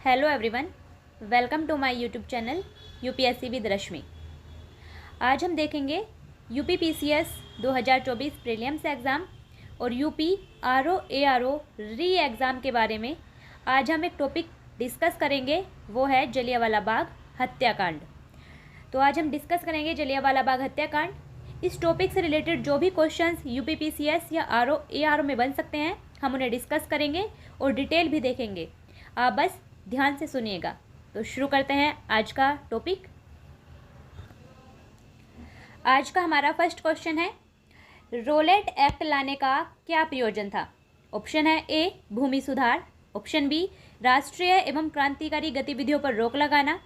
Hello everyone, welcome to my YouTube channel UPSC with Rashmi. आज हम देखेंगे यूपी पीसीएस 2024 प्रीलिम्स एग्ज़ाम और UP RO ARO re exam के बारे में। आज हम एक टॉपिक डिस्कस करेंगे, वो है जलियांवाला बाग हत्याकांड। तो आज हम डिस्कस करेंगे जलियांवाला बाग हत्याकांड। इस टॉपिक से रिलेटेड जो भी क्वेश्चंस यूपी पीसीएस या आरओ एआरओ में बन सकते हैं, हम उन्हें डिस्कस करेंगे और डिटेल भी देखेंगे। आप बस ध्यान से सुनिएगा। तो शुरू करते हैं आज का टॉपिक। आज का हमारा फर्स्ट क्वेश्चन है, रोलेट एक्ट लाने का क्या प्रयोजन था? ऑप्शन है ए भूमि सुधार, ऑप्शन बी राष्ट्रीय एवं क्रांतिकारी गतिविधियों पर रोक लगाना,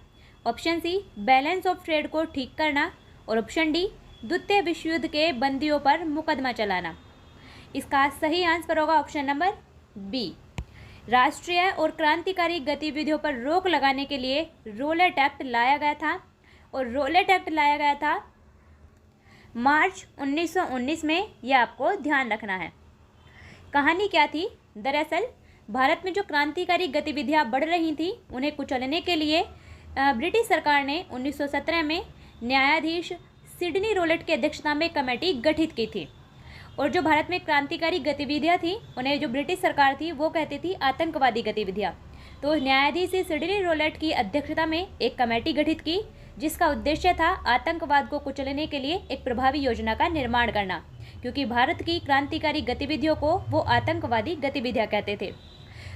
option C balance of trade को ठीक करना और ऑप्शन डी द्वितीय विश्व युद्ध के बंदियों पर मुकदमा चलाना। इसका सही आंसर होगा ऑप्शन नंबर बी। राष्ट्रीय और क्रांतिकारी गतिविधियों पर रोक लगाने के लिए रोलेट एक्ट लाया गया था और रोलेट एक्ट लाया गया था मार्च 1919 में। यह आपको ध्यान रखना है। कहानी क्या थी? दरअसल भारत में जो क्रांतिकारी गतिविधियां बढ़ रही थी, उन्हें कुचलने के लिए ब्रिटिश सरकार ने 1917 में न्यायाधीश सिडनी रोलेट की अध्यक्षता में कमेटी गठित की थी। और जो भारत में क्रांतिकारी गतिविधियां थी, उन्हें जो ब्रिटिश सरकार थी वो कहती थी आतंकवादी गतिविधियां। तो न्यायाधीश सिडनी रोलेट की अध्यक्षता में एक कमेटी गठित की, जिसका उद्देश्य था आतंकवाद को कुचलने के लिए एक प्रभावी योजना का निर्माण करना, क्योंकि भारत की क्रांतिकारी गतिविधियों को वो आतंकवादी गतिविधियाँ कहते थे।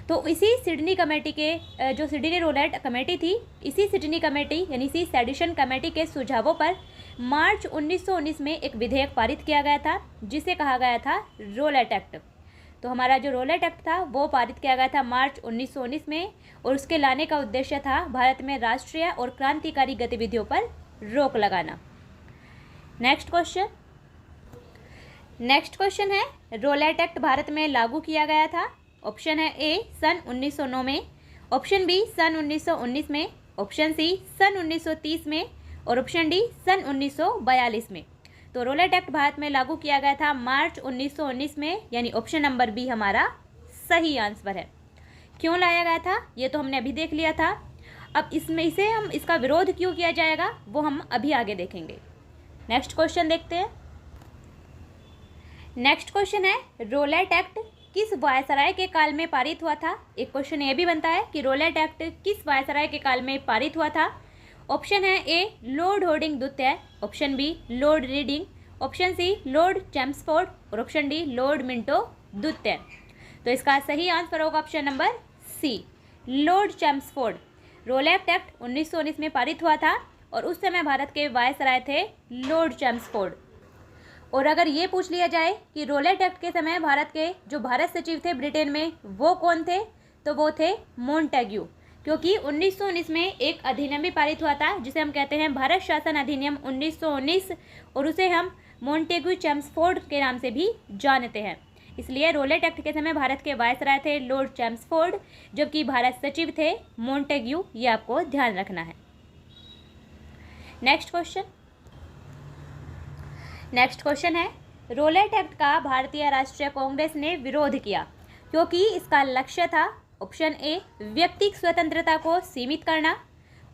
तो इसी सिडनी कमेटी के जो सिडनी रोलेट कमेटी थी, इसी सिडनी कमेटी यानी इसी सेडिशन कमेटी के सुझावों पर मार्च 1919 में एक विधेयक पारित किया गया था, जिसे कहा गया था रोलेट एक्ट। तो हमारा जो रोलेट एक्ट था वो पारित किया गया था मार्च 1919 में, और उसके लाने का उद्देश्य था भारत में राष्ट्रीय और क्रांतिकारी गतिविधियों पर रोक लगाना। नेक्स्ट क्वेश्चन है, रोलेट एक्ट भारत में लागू किया गया था। ऑप्शन है ए सन 1909 में, ऑप्शन बी सन 1919 में, ऑप्शन सी सन 1930 में और ऑप्शन डी सन 1942 में। तो रोलेट एक्ट भारत में लागू किया गया था मार्च 1919 में, यानी ऑप्शन नंबर बी हमारा सही आंसर है। क्यों लाया गया था ये तो हमने अभी देख लिया था। अब इसका विरोध क्यों किया जाएगा वो हम अभी आगे देखेंगे। नेक्स्ट क्वेश्चन देखते हैं। नेक्स्ट क्वेश्चन है, रोलेट एक्ट किस वायसराय के काल में पारित हुआ था? एक क्वेश्चन ये भी बनता है कि रोलेट एक्ट किस वायसराय के काल में पारित हुआ था। ऑप्शन है ए लॉर्ड हार्डिंग द्वितीय, option B Lord Reading, option C Lord Chelmsford और ऑप्शन डी लॉर्ड मिंटो द्वितीय। तो इसका सही आंसर होगा option number C, Lord Chelmsford. Rowlatt Act 1919 में पारित हुआ था और उस समय भारत के वायसराय थे लॉर्ड चैम्सफोर्ड। और अगर ये पूछ लिया जाए कि रोलेट एक्ट के समय भारत के जो भारत सचिव थे ब्रिटेन में, वो कौन थे, तो वो थे मोंटेग्यू। क्योंकि 1919 में एक अधिनियम भी पारित हुआ था, जिसे हम कहते हैं भारत शासन अधिनियम 1919, और उसे हम मोंटेग्यू चैम्सफोर्ड के नाम से भी जानते हैं। इसलिए रोलेट एक्ट के समय भारत के वायसराय थे लॉर्ड चैम्सफोर्ड, जबकि भारत सचिव थे मोंटेग्यू। ये आपको ध्यान रखना है। नेक्स्ट क्वेश्चन है, रोलेट एक्ट का भारतीय राष्ट्रीय कांग्रेस ने विरोध किया क्योंकि इसका लक्ष्य था ऑप्शन ए व्यक्तिगत स्वतंत्रता को सीमित करना,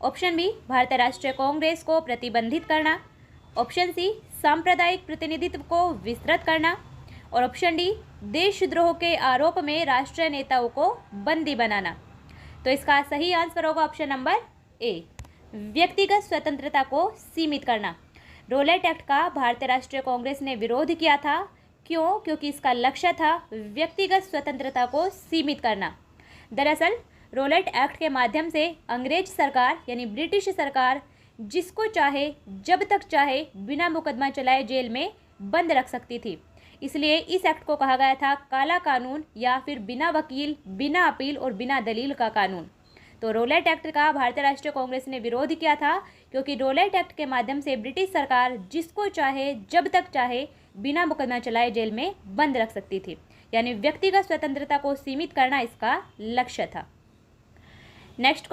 ऑप्शन बी भारतीय राष्ट्रीय कांग्रेस को प्रतिबंधित करना, ऑप्शन सी सांप्रदायिक प्रतिनिधित्व को विस्तृत करना और ऑप्शन डी देशद्रोह के आरोप में राष्ट्रीय नेताओं को बंदी बनाना। तो इसका सही आंसर होगा ऑप्शन नंबर ए, व्यक्तिगत स्वतंत्रता को सीमित करना। रोलेट एक्ट का भारतीय राष्ट्रीय कांग्रेस ने विरोध किया था। क्यों? क्योंकि इसका लक्ष्य था व्यक्तिगत स्वतंत्रता को सीमित करना। दरअसल रोलेट एक्ट के माध्यम से अंग्रेज सरकार यानी ब्रिटिश सरकार जिसको चाहे जब तक चाहे बिना मुकदमा चलाए जेल में बंद रख सकती थी। इसलिए इस एक्ट को कहा गया था काला कानून, या फिर बिना वकील, बिना अपील और बिना दलील का कानून। तो रोलेट एक्ट का भारतीय राष्ट्रीय कांग्रेस ने विरोध किया था क्योंकि रोलेट एक्ट के माध्यम से ब्रिटिश सरकार जिसको चाहे जब तक चाहे बिना मुकदमा चलाए जेल में बंद रख सकती थी, यानी व्यक्तिगत स्वतंत्रता को सीमित करना इसका लक्ष्य था। नेक्स्ट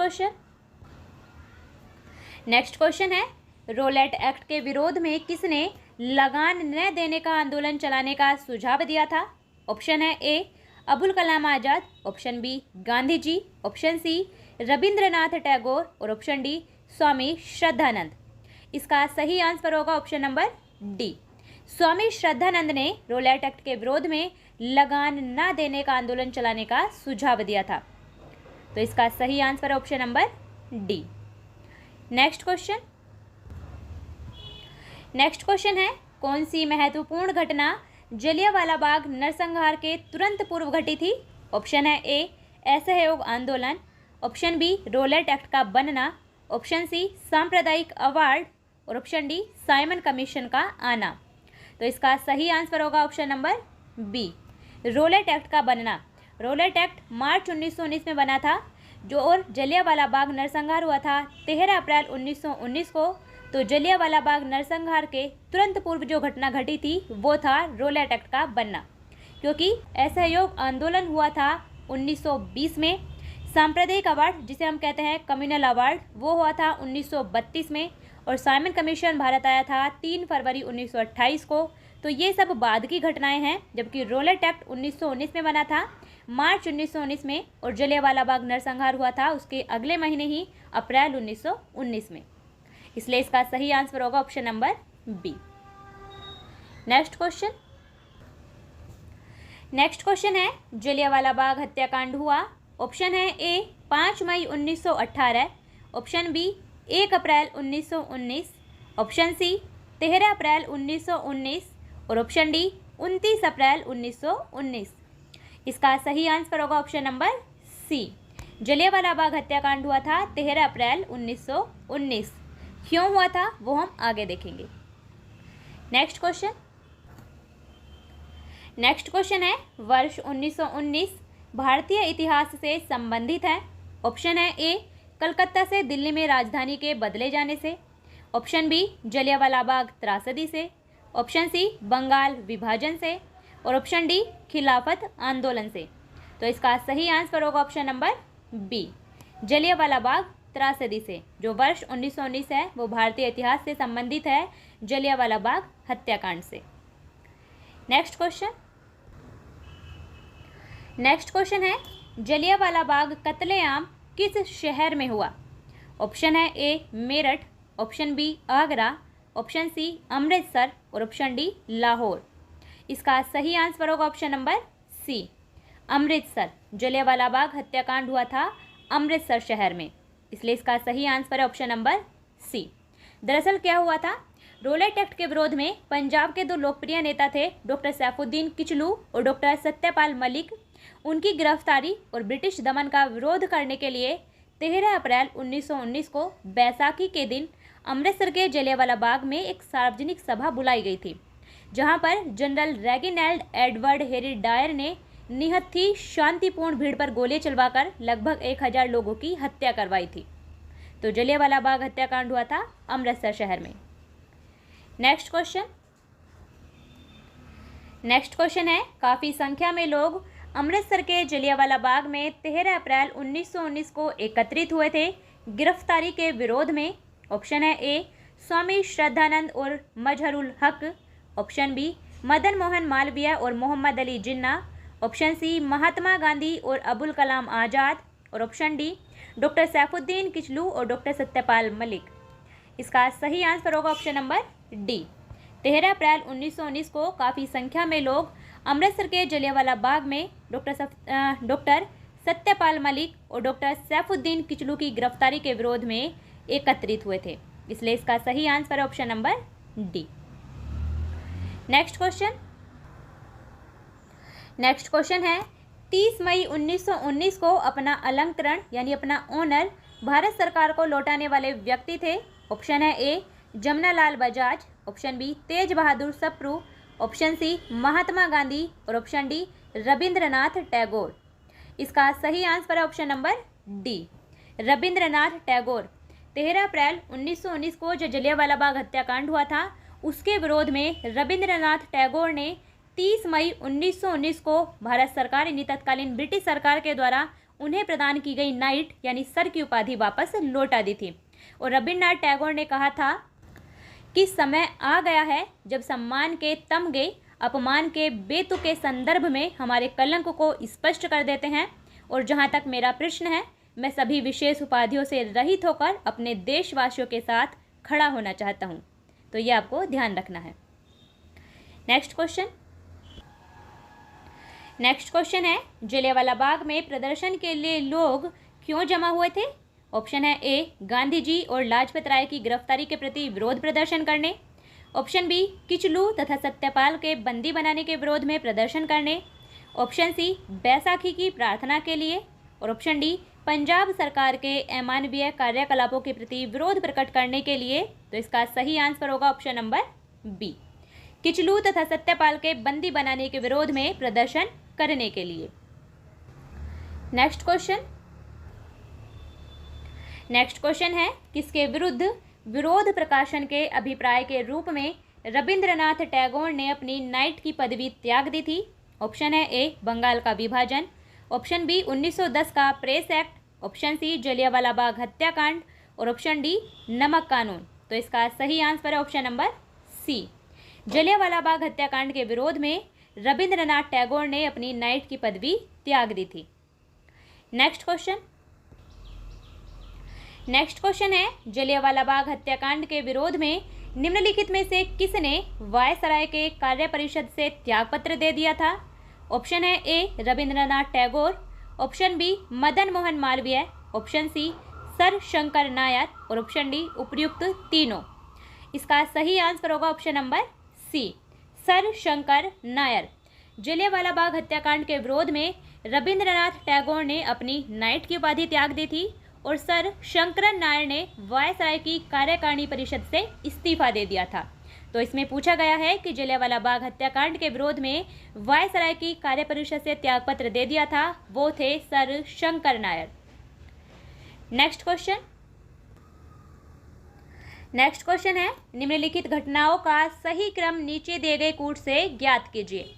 क्वेश्चन है, रोलेट एक्ट के विरोध में किसने लगान न देने का आंदोलन चलाने का सुझाव दिया था? ऑप्शन है ए अबुल कलाम आज़ाद, option B Gandhi ji, option C Rabindranath Tagore और ऑप्शन डी स्वामी श्रद्धानंद। इसका सही आंसर होगा option number D. Swami Shraddhanand ने रोलेट एक्ट के विरोध में लगान न देने का आंदोलन चलाने का सुझाव दिया था। तो इसका सही आंसर है option number D. Next question है, कौन सी महत्वपूर्ण घटना जलियांवाला बाग नरसंहार के तुरंत पूर्व घटी थी? ऑप्शन है ए असहयोग आंदोलन, ऑप्शन बी रोलेट एक्ट का बनना, ऑप्शन सी सांप्रदायिक अवार्ड और ऑप्शन डी साइमन कमीशन का आना। तो इसका सही आंसर होगा option number B, Rowlatt Act का बनना। रोलेट एक्ट मार्च 1919 में बना था जो, और जलियांवाला बाग नरसंहार हुआ था 13 अप्रैल 1919 को। तो जलियांवाला बाग नरसंहार के तुरंत पूर्व जो घटना घटी थी वो था रोलेट एक्ट का बनना, क्योंकि असहयोग आंदोलन हुआ था 1920 में। सांप्रदायिक अवार्ड जिसे हम कहते हैं कम्युनल अवार्ड वो हुआ था 1932 में, और साइमन कमीशन भारत आया था 3 फरवरी 1928 को। तो ये सब बाद की घटनाएं हैं, जबकि रोलेट एक्ट 1919 में बना था मार्च 1919 में, और जलियांवाला बाग नरसंहार हुआ था उसके अगले महीने ही अप्रैल 1919 में। इसलिए इसका सही आंसर होगा option number B. Next question है, जलियांवाला बाग हत्याकांड हुआ। ऑप्शन है ए 5 मई 1918, ऑप्शन बी 1 अप्रैल 1919, ऑप्शन सी 13 अप्रैल 1919 और ऑप्शन डी 29 अप्रैल 1919। इसका सही आंसर होगा ऑप्शन नंबर सी, जलियांवाला बाग हत्याकांड हुआ था 13 अप्रैल 1919। क्यों हुआ था वो हम आगे देखेंगे। नेक्स्ट क्वेश्चन है, वर्ष 1919 भारतीय इतिहास से संबंधित है। ऑप्शन है ए कलकत्ता से दिल्ली में राजधानी के बदले जाने से, ऑप्शन बी जलियांवाला बाग त्रासदी से, ऑप्शन सी बंगाल विभाजन से और ऑप्शन डी खिलाफत आंदोलन से। तो इसका सही आंसर होगा option number B, Jallianwala Bagh त्रासदी से। जो वर्ष 1919 है वो भारतीय इतिहास से संबंधित है जलियांवाला बाग हत्याकांड से। नेक्स्ट क्वेश्चन है, जलियांवाला बाग कत्लेआम किस शहर में हुआ? ऑप्शन है A Meerut, option B Agra, option C Amritsar और ऑप्शन डी लाहौर। इसका सही आंसर होगा option number C, Amritsar. Jallianwala Bagh हत्याकांड हुआ था अमृतसर शहर में, इसलिए इसका सही आंसर है ऑप्शन नंबर सी। दरअसल क्या हुआ था, रोलेट एक्ट के विरोध में पंजाब के 2 लोकप्रिय नेता थे डॉक्टर सैफुद्दीन किचलू और डॉक्टर सत्यपाल मलिक। उनकी गिरफ्तारी और ब्रिटिश दमन का विरोध करने के लिए 13 अप्रैल 1919 को बैसाखी के दिन अमृतसर के जलियांवाला बाग में एक सार्वजनिक सभा बुलाई गई थी, जहां पर जनरल रेगिनाल्ड एडवर्ड हेरी डायर ने निहत्थी शांतिपूर्ण भीड़ पर गोली चलवाकर लगभग 1000 लोगों की हत्या करवाई थी। तो जलियांवाला बाग हत्याकांड हुआ था अमृतसर शहर में। नेक्स्ट क्वेश्चन है, काफ़ी संख्या में लोग अमृतसर के जलियांवाला बाग में 13 अप्रैल 1919 को एकत्रित हुए थे गिरफ्तारी के विरोध में। ऑप्शन है ए स्वामी श्रद्धानंद और मजहरुल हक, ऑप्शन बी मदन मोहन मालवीय और मोहम्मद अली जिन्ना, ऑप्शन सी महात्मा गांधी और अबुल कलाम आज़ाद और option D doctor Saifuddin Kitchlew और डॉक्टर सत्यपाल मलिक। इसका सही आंसर होगा ऑप्शन नंबर डी, 13 अप्रैल 1919 को काफ़ी संख्या में लोग अमृतसर के जलियांवाला बाग में डॉक्टर सत्यपाल मलिक और डॉक्टर सैफुद्दीन किचलू की गिरफ्तारी के विरोध में एकत्रित हुए थे, इसलिए इसका सही आंसर है option number D. Next question है, 30 मई 1919 को अपना अलंकरण यानी अपना ऑनर भारत सरकार को लौटाने वाले व्यक्ति थे। ऑप्शन है ए जमनालाल बजाज, ऑप्शन बी तेज बहादुर सप्रू, ऑप्शन सी महात्मा गांधी और ऑप्शन डी रविंद्रनाथ टैगोर। इसका सही आंसर है option number D, Rabindranath Tagore. 13 अप्रैल 1919 को जो जलियांवाला बाग हत्याकांड हुआ था उसके विरोध में रविंद्रनाथ टैगोर ने 30 मई 1919 को भारत सरकार यानी तत्कालीन ब्रिटिश सरकार के द्वारा उन्हें प्रदान की गई नाइट यानी सर की उपाधि वापस लौटा दी थी। और रविंद्रनाथ टैगोर ने कहा था कि समय आ गया है जब सम्मान के तमगे अपमान के बेतुके संदर्भ में हमारे कलंक को स्पष्ट कर देते हैं। और जहाँ तक मेरा प्रश्न है, मैं सभी विशेष उपाधियों से रहित होकर अपने देशवासियों के साथ खड़ा होना चाहता हूँ। तो ये आपको ध्यान रखना है। नेक्स्ट क्वेश्चन है, जलियांवाला बाग में प्रदर्शन के लिए लोग क्यों जमा हुए थे? ऑप्शन है ए, गांधी जी और लाजपत राय की गिरफ्तारी के प्रति विरोध प्रदर्शन करने। ऑप्शन बी, किचलू तथा सत्यपाल के बंदी बनाने के विरोध में प्रदर्शन करने। ऑप्शन सी, बैसाखी की प्रार्थना के लिए। और ऑप्शन डी, पंजाब सरकार के अमानवीय कार्यकलापों के प्रति विरोध प्रकट करने के लिए। तो इसका सही आंसर होगा ऑप्शन नंबर बी, किचलू तथा सत्यपाल के बंदी बनाने के विरोध में प्रदर्शन करने के लिए। नेक्स्ट क्वेश्चन है, किसके विरुद्ध विरोध प्रकाशन के अभिप्राय के रूप में रविंद्रनाथ टैगोर ने अपनी नाइट की पदवी त्याग दी थी? ऑप्शन है ए, बंगाल का विभाजन। ऑप्शन बी, 1910 का press act. Option C, Jallianwala Bagh हत्याकांड। और ऑप्शन डी, नमक कानून। तो इसका सही आंसर है ऑप्शन नंबर सी, जलियांवाला बाग हत्याकांड के विरोध में रविंद्रनाथ टैगोर ने अपनी नाइट की पदवी त्याग दी थी। नेक्स्ट क्वेश्चन है, जलियांवाला बाग हत्याकांड के विरोध में निम्नलिखित में से किसने वायसराय के कार्य परिषद से त्यागपत्र दे दिया था? ऑप्शन है A, Rabindranath Tagore. Option B, Madan Mohan Malviya. Option C, sir Shankar Nair. और ऑप्शन डी, उपर्युक्त तीनों। इसका सही आंसर होगा option number C, sir Shankar Nair. Jallianwala Bagh हत्याकांड के विरोध में रविंद्रनाथ टैगोर ने अपनी नाइट की उपाधि त्याग दी थी और सर शंकरन नायर ने वायसराय की कार्यकारिणी परिषद से इस्तीफा दे दिया था। तो इसमें पूछा गया है कि जलियांवाला बाग हत्याकांड के विरोध में वायसराय की कार्य परिषद से त्यागपत्र दे दिया था, वो थे sir Shankar Nair. Next question है, निम्नलिखित घटनाओं का सही क्रम नीचे दिए गए कूट से ज्ञात कीजिए।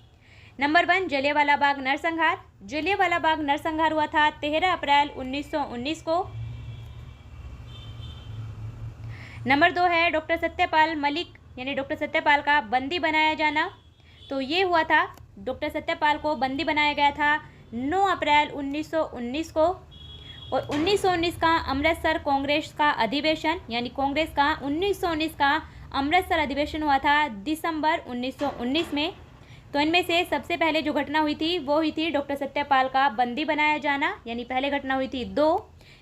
नंबर 1, जलियांवाला बाग नरसंहार। जलियांवाला बाग नरसंहार हुआ था 13 अप्रैल 1919 को। नंबर 2 है डॉक्टर सत्यपाल मलिक यानी डॉक्टर सत्यपाल का बंदी बनाया जाना। तो ये हुआ था, डॉक्टर सत्यपाल को बंदी बनाया गया था 9 अप्रैल 1919 को। और 1919 का अमृतसर कांग्रेस का अधिवेशन यानी कांग्रेस का 1919 का अमृतसर अधिवेशन हुआ था दिसंबर 1919 में। तो इनमें से सबसे पहले जो घटना हुई थी वो हुई थी डॉक्टर सत्यपाल का बंदी बनाया जाना, यानी पहले घटना हुई थी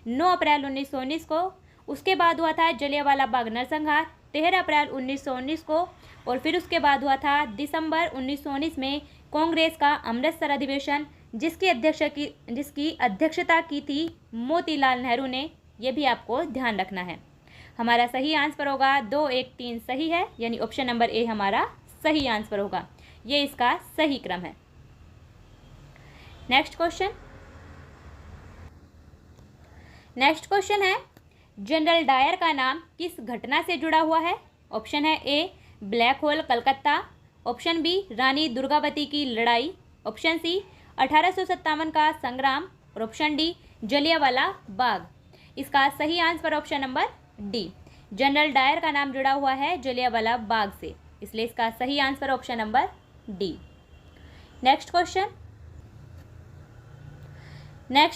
9 अप्रैल 1919 को। उसके बाद हुआ था जलियांवाला बाग नरसंहार 13 अप्रैल 1919 को। और फिर उसके बाद हुआ था दिसंबर 1919 में कांग्रेस का अमृतसर अधिवेशन, जिसकी अध्यक्षता की थी मोतीलाल नेहरू ने। यह भी आपको ध्यान रखना है। हमारा सही आंसर होगा 2, 1, 3 सही है, यानी ऑप्शन नंबर ए हमारा सही आंसर होगा। ये इसका सही क्रम है। नेक्स्ट क्वेश्चन है, जनरल डायर का नाम किस घटना से जुड़ा हुआ है? ऑप्शन है A, black hole Calcutta. Option B, Rani Durgavati की लड़ाई। ऑप्शन सी, 1857 का संग्राम। और ऑप्शन डी, जलियांवाला बाग। इसका सही answer option number D, General Dyer का नाम जुड़ा हुआ है जलियांवाला बाग से, इसलिए इसका सही answer option number D. Next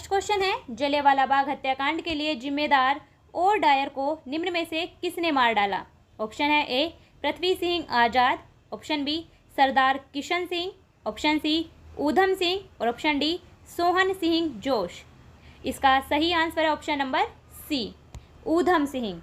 question है, जलियांवाला बाग हत्याकांड के लिए जिम्मेदार ओ डायर को निम्न में से किसने मार डाला? ऑप्शन है ए, पृथ्वी सिंह आजाद। ऑप्शन बी, सरदार किशन सिंह। Option C, Udham Singh. और ऑप्शन डी, सोहन सिंह जोश। इसका सही आंसर है ऑप्शन नंबर सी, ऊधम सिंह।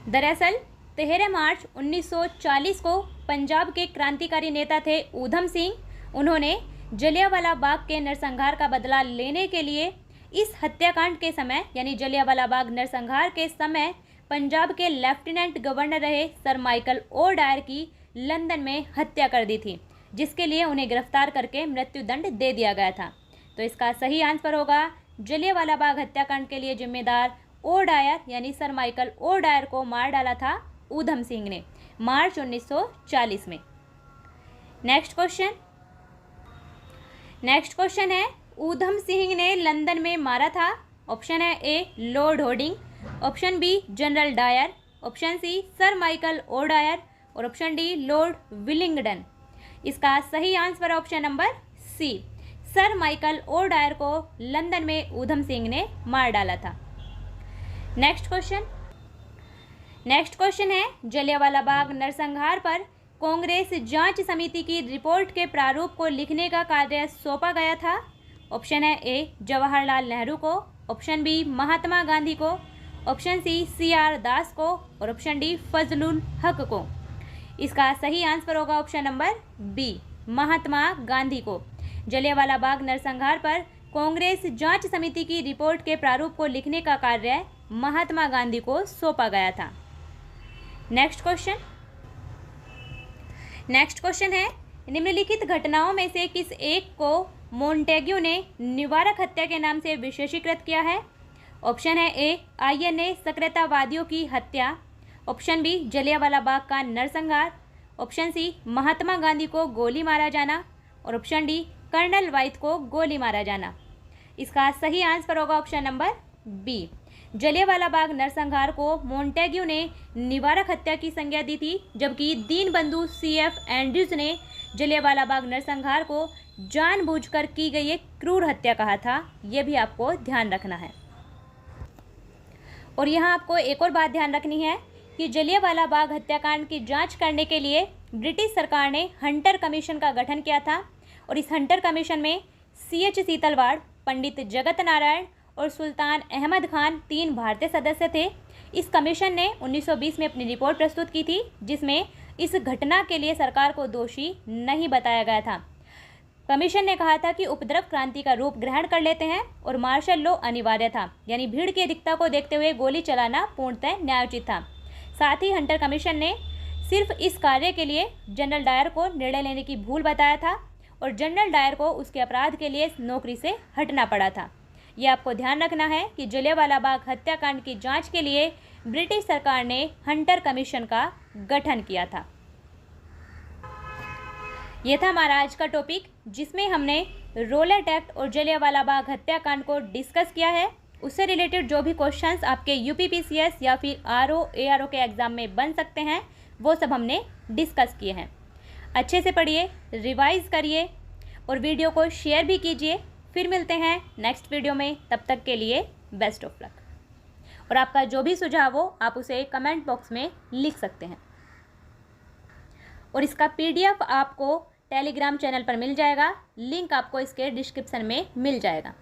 दरअसल 13 मार्च 1940 को पंजाब के क्रांतिकारी नेता थे ऊधम सिंह। उन्होंने जलियांवाला बाग के नरसंहार का बदला लेने के लिए इस हत्याकांड के समय यानी जलियांवाला बाग नरसंहार के समय पंजाब के लेफ्टिनेंट गवर्नर रहे सर माइकल ओ डायर की लंदन में हत्या कर दी थी, जिसके लिए उन्हें गिरफ्तार करके मृत्युदंड दे दिया गया था। तो इसका सही आंसर होगा जलियांवाला बाग हत्याकांड के लिए जिम्मेदार ओ डायर यानी सर माइकल ओ डायर को मार डाला था ऊधम सिंह ने मार्च 1940 में। नेक्स्ट क्वेश्चन है, ऊधम सिंह ने लंदन में मारा था। ऑप्शन है A, lord Hardinge. Option B, general Dyer. Option C, sir Michael O'Dyer. और ऑप्शन डी, लॉर्ड विलिंगडन। इसका सही answer option number C, sir Michael O'Dyer को लंदन में ऊधम सिंह ने मार डाला था। नेक्स्ट क्वेश्चन है, जलियांवाला बाग नरसंहार पर कांग्रेस जांच समिति की रिपोर्ट के प्रारूप को लिखने का कार्य सौंपा गया था। ऑप्शन है ए जवाहरलाल नेहरू को, ऑप्शन बी महात्मा गांधी को, ऑप्शन सी CR दास को और ऑप्शन डी फजलुल हक को। इसका सही आंसर होगा option number B, Mahatma Gandhi को। जलियांवाला बाग नरसंहार पर कांग्रेस जांच समिति की रिपोर्ट के प्रारूप को लिखने का कार्य महात्मा गांधी को सौंपा गया था। नेक्स्ट क्वेश्चन है, निम्नलिखित घटनाओं में से किस एक को मोंटेग्यू ने निवारक हत्या के नाम से विशेषीकृत किया है। ऑप्शन है ए INA सक्रियतावादियों की हत्या, ऑप्शन बी जलियांवाला बाग का नरसंहार, ऑप्शन सी महात्मा गांधी को गोली मारा जाना और ऑप्शन डी कर्नल वाइथ को गोली मारा जाना। इसका सही आंसर होगा option number B, Jallianwala Bagh नरसंहार को मोंटेग्यू ने निवारक हत्या की संज्ञा दी थी, जबकि दीनबंधु CF एंड्रयूज ने जलियांवाला बाग नरसंहार को जानबूझकर की गई एक क्रूर हत्या कहा था। यह भी आपको ध्यान रखना है। और यहाँ आपको एक और बात ध्यान रखनी है कि जलियांवाला बाग हत्याकांड की जांच करने के लिए ब्रिटिश सरकार ने हंटर कमीशन का गठन किया था और इस हंटर कमीशन में CH सीतलवाड़, पंडित जगत नारायण और सुल्तान अहमद खान 3 भारतीय सदस्य थे। इस कमीशन ने 1920 में अपनी रिपोर्ट प्रस्तुत की थी, जिसमें इस घटना के लिए सरकार को दोषी नहीं बताया गया था। कमीशन ने कहा था कि उपद्रव क्रांति का रूप ग्रहण कर लेते हैं और मार्शल लॉ अनिवार्य था, यानी भीड़ की अधिकता को देखते हुए गोली चलाना पूर्णतः न्यायोचित था। साथ ही हंटर कमीशन ने सिर्फ इस कार्य के लिए जनरल डायर को निर्णय लेने की भूल बताया था और जनरल डायर को उसके अपराध के लिए नौकरी से हटना पड़ा था। ये आपको ध्यान रखना है कि जलियांवाला बाग हत्याकांड की जांच के लिए ब्रिटिश सरकार ने हंटर कमीशन का गठन किया था। यह था हमारा आज का टॉपिक, जिसमें हमने रोलेट एक्ट और जलियांवाला बाग हत्याकांड को डिस्कस किया है। उससे रिलेटेड जो भी क्वेश्चंस आपके UPPCS या फिर RO ARO के एग्ज़ाम में बन सकते हैं, वो सब हमने डिस्कस किए हैं। अच्छे से पढ़िए, रिवाइज करिए और वीडियो को शेयर भी कीजिए। फिर मिलते हैं नेक्स्ट वीडियो में, तब तक के लिए बेस्ट ऑफ लक। और आपका जो भी सुझाव हो आप उसे कमेंट बॉक्स में लिख सकते हैं। और इसका PDF आपको टेलीग्राम चैनल पर मिल जाएगा, लिंक आपको इसके डिस्क्रिप्शन में मिल जाएगा।